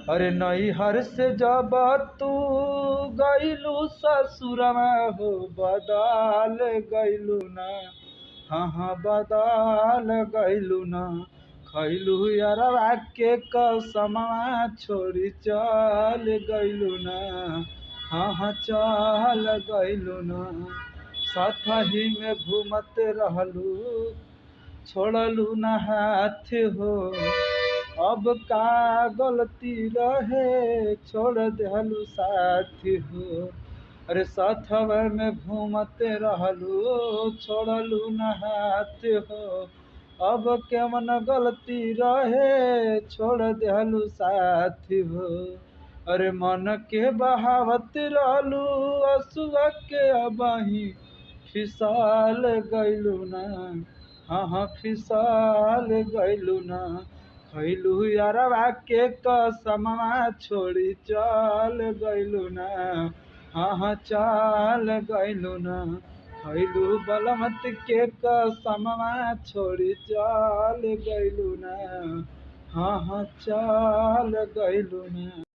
अरे नैहर से जब तू गइलू ससुरवा हो बदल गइलू ना। हाँ हाँ बदल गइलू ना। खैलू यारवा के कसमवा छोड़ी चल गइलू ना। हाँ हाँ चल गइलू ना। साथही में घूमत रहलू छोड़लू ना हाथ हो। अब का गलती रहे छोड़ देहलू साथी हो। अरे साथवा में घूमते रहलू छोड़लू न हाथ हो। अब केवन गलती रहे छोड़ देहलू साथी हो। अरे मन के बहावत रहलू असुआ के अबही फिसाल गइलू ना। हाँ हाँ फिसाल गइलू ना। खैलू यारवा के कसमवा छोड़ी चल गइलू ना। हाँ हाँ चल गइलू ना। खैलू बलमत के कसमवा छोड़ी चल गइलू ना। हाँ हाँ चल गइलू ना।